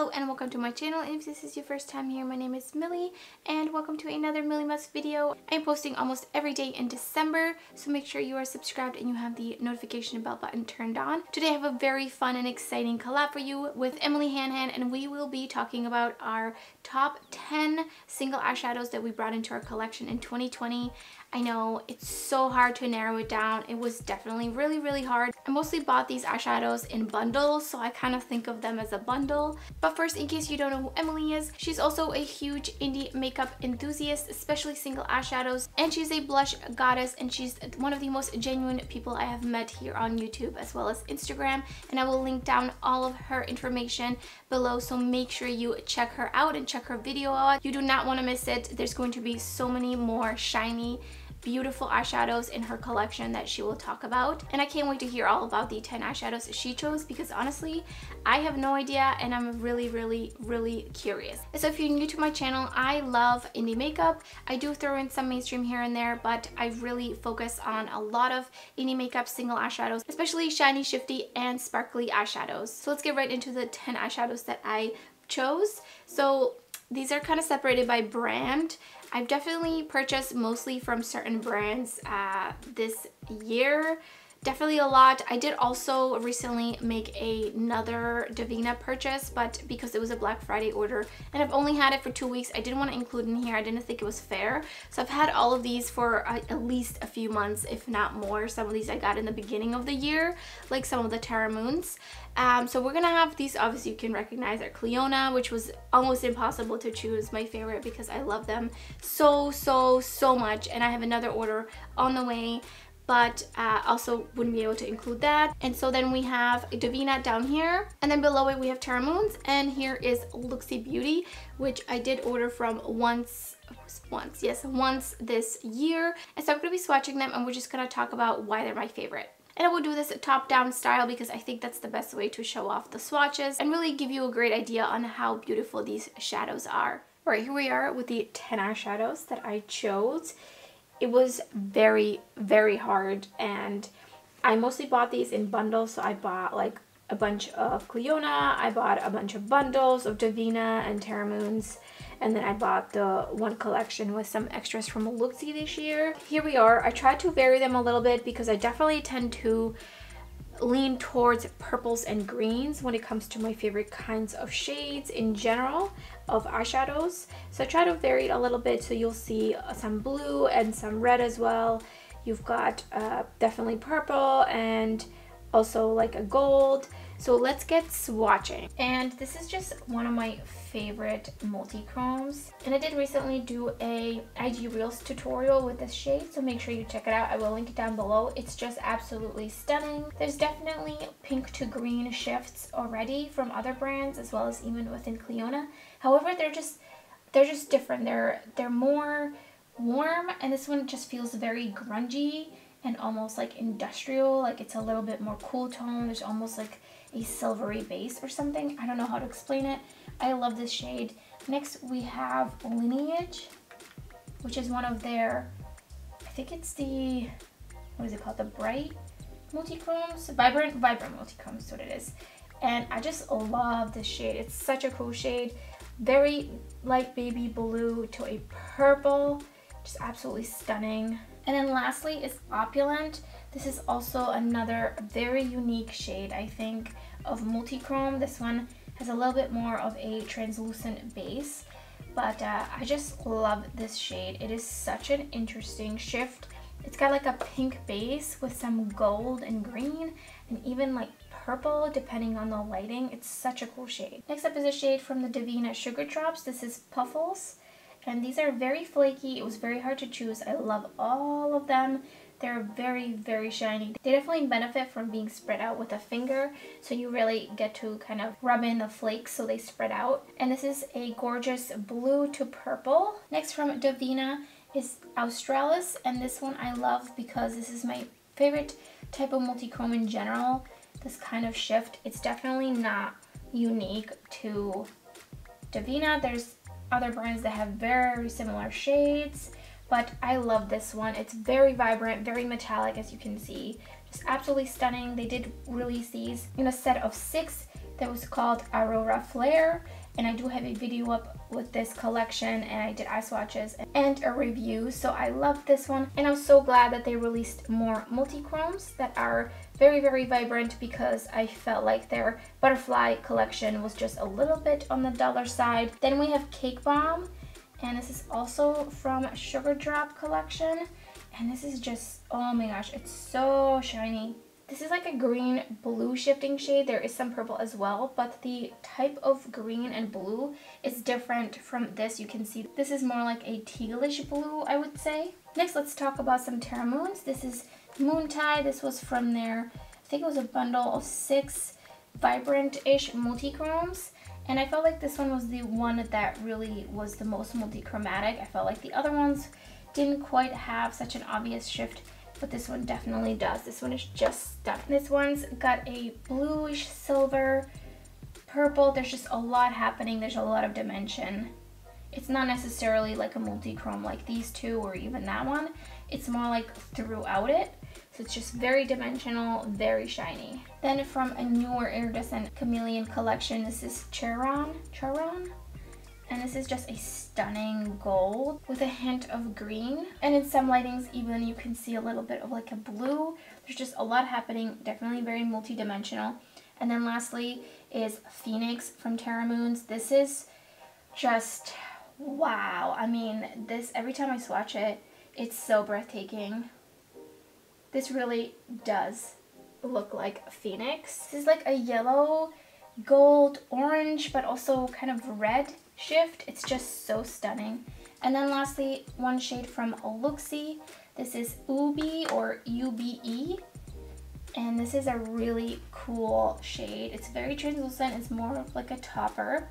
Hello and welcome to my channel, and if this is your first time here, my name is Millie and welcome to another Millymas video. I'm posting almost every day in December, so make sure you are subscribed and you have the notification bell button turned on. Today I have a very fun and exciting collab for you with Emily Hanhan, and we will be talking about our top 10 single eyeshadows that we brought into our collection in 2020. I know it's so hard to narrow it down. It was definitely really hard. I mostly bought these eyeshadows in bundles, so I kind of think of them as a bundle. But first, in case you don't know who Emily is, she's also a huge indie makeup enthusiast, especially single eyeshadows, and she's a blush goddess, and she's one of the most genuine people I have met here on YouTube as well as Instagram, and I will link down all of her information below, so make sure you check her out and check her video out. You do not want to miss it. There's going to be so many more shiny, beautiful eyeshadows in her collection that she will talk about, and I can't wait to hear all about the 10 eyeshadows she chose, because honestly I have no idea and I'm really curious. So if you're new to my channel, I love indie makeup. I do throw in some mainstream here and there, but I really focus on a lot of indie makeup single eyeshadows, especially shiny, shifty, and sparkly eyeshadows. So let's get right into the 10 eyeshadows that I chose. So these are kind of separated by brand. I've definitely purchased mostly from certain brands this year. Definitely a lot. I did also recently make another Davina purchase, but because it was a Black Friday order and I've only had it for 2 weeks, I didn't want to include in here. I didn't think it was fair. So I've had all of these for at least a few months, if not more. Some of these I got in the beginning of the year, like some of the Terra Moons. So we're gonna have these, obviously you can recognize, are Cleona, which was almost impossible to choose my favorite because I love them so much, and I have another order on the way, but also wouldn't be able to include that. And so then we have Davina down here, and then below it we have Terra Moons, and here is Luxy Beauty, which I did order from once this year. And so I'm gonna be swatching them, and we're just gonna talk about why they're my favorite. And I will do this top-down style because I think that's the best way to show off the swatches and really give you a great idea on how beautiful these shadows are. All right, here we are with the 10 eyeshadows that I chose. It was very hard, and I mostly bought these in bundles. So I bought like a bunch of Cleona, I bought a bunch of bundles of Davina and Terra Moons, and then I bought the one collection with some extras from Luxy this year. Here we are. I tried to vary them a little bit because I definitely tend to lean towards purples and greens when it comes to my favorite kinds of shades in general of eyeshadows. So I try to vary it a little bit, so you'll see some blue and some red as well. You've got definitely purple and also like a gold. So let's get swatching. And this is just one of my favorite multi-chromes, and I did recently do a IG Reels tutorial with this shade, so make sure you check it out. I will link it down below. It's just absolutely stunning. There's definitely pink to green shifts already from other brands, as well as even within Cleona. However, they're just different. They're more warm, and this one just feels very grungy and almost like industrial, like it's a little bit more cool tone. There's almost like a silvery base or something. I don't know how to explain it. I love this shade. Next we have Lineage, which is one of their, I think it's the, what is it called? The Bright Multi-Chromes? Vibrant Multi-Chromes is what it is. And I just love this shade. It's such a cool shade. Very light baby blue to a purple. Just absolutely stunning. And then lastly is Opulent. This is also another very unique shade, I think, of multi-chrome. This one has a little bit more of a translucent base, but I just love this shade. It is such an interesting shift. It's got like a pink base with some gold and green and even like purple depending on the lighting. It's such a cool shade. Next up is a shade from the Davina Sugar Drops. This is Puffles. And these are very flaky. It was very hard to choose. I love all of them. They're very shiny. They definitely benefit from being spread out with a finger, so you really get to kind of rub in the flakes so they spread out. And this is a gorgeous blue to purple. Next from Davina is Australis, and this one I love because this is my favorite type of multi-chrome in general. This kind of shift. It's definitely not unique to Davina. There's other brands that have very similar shades, but I love this one. It's very vibrant, very metallic, as you can see. Just absolutely stunning. They did release these in a set of 6. that was called Aurora Flare, and I do have a video up with this collection, and I did eye swatches and a review, so I love this one. And I'm so glad that they released more multi-chromes that are very, very vibrant, because I felt like their butterfly collection was just a little bit on the duller side. Then we have Cake Bomb, and this is also from Sugar Drop collection, and this is just, oh my gosh, it's so shiny. This is like a green blue shifting shade. There is some purple as well, but the type of green and blue is different from this. You can see this is more like a tealish blue, I would say. Next, let's talk about some Terra Moons. This is Moontide. This was from their, I think it was a bundle of 6 vibrant-ish multi-chromes. And I felt like this one was the one that really was the most multi-chromatic. I felt like the other ones didn't quite have such an obvious shift, but this one definitely does. This one is just stunning. This one's got a bluish silver, purple. There's just a lot happening. There's a lot of dimension. It's not necessarily like a multi-chrome like these two or even that one. It's more like throughout it. So it's just very dimensional, very shiny. Then from a newer iridescent chameleon collection, this is Charon. And this is just a stunning gold with a hint of green. And in some lightings even you can see a little bit of like a blue. There's just a lot happening, definitely very multi-dimensional. And then lastly is Phoenix from Terra Moons. This is just, wow. I mean, this, every time I swatch it, it's so breathtaking. This really does look like Phoenix. This is like a yellow, gold, orange, but also kind of red shift. It's just so stunning. And then lastly, one shade from Luxie. This is Ubi or UBE, and this is a really cool shade. It's very translucent. It's more of like a topper,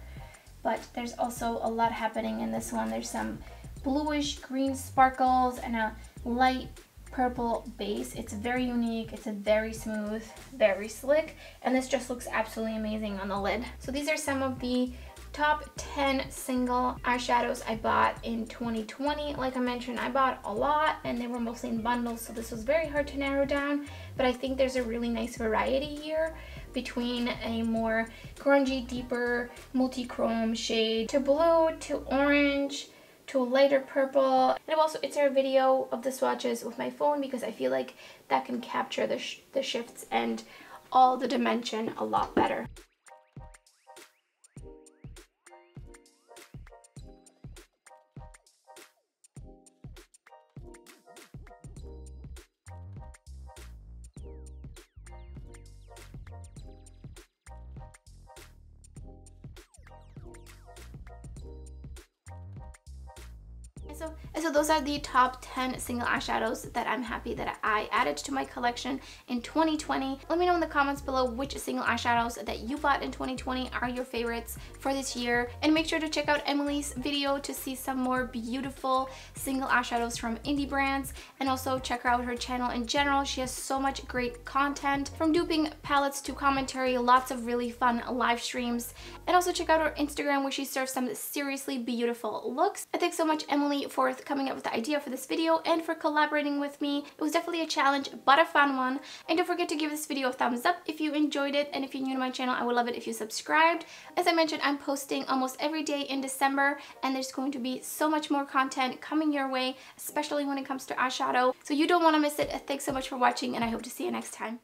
but there's also a lot happening in this one. There's some bluish green sparkles and a light purple base. It's very unique. It's a very smooth, very slick, and this just looks absolutely amazing on the lid. So these are some of the top 10 single eyeshadows I bought in 2020. Like I mentioned, I bought a lot and they were mostly in bundles, so this was very hard to narrow down, but I think there's a really nice variety here between a more grungy, deeper multi-chrome shade to blue to orange to a lighter purple. And I've also inserted a video of the swatches with my phone because I feel like that can capture the shifts and all the dimension a lot better. So those are the top 10 single eyeshadows that I'm happy that I added to my collection in 2020. Let me know in the comments below which single eyeshadows that you bought in 2020 are your favorites for this year. And make sure to check out Emily's video to see some more beautiful single eyeshadows from indie brands. And also check out her channel in general. She has so much great content, from duping palettes to commentary, lots of really fun live streams. And also check out her Instagram where she serves some seriously beautiful looks. And thanks so much, Emily, for coming up with the idea for this video and for collaborating with me. It was definitely a challenge, but a fun one. And don't forget to give this video a thumbs up if you enjoyed it, and if you're new to my channel, I would love it if you subscribed. As I mentioned, I'm posting almost every day in December, and there's going to be so much more content coming your way, especially when it comes to eyeshadow, so you don't want to miss it. Thanks so much for watching, and I hope to see you next time.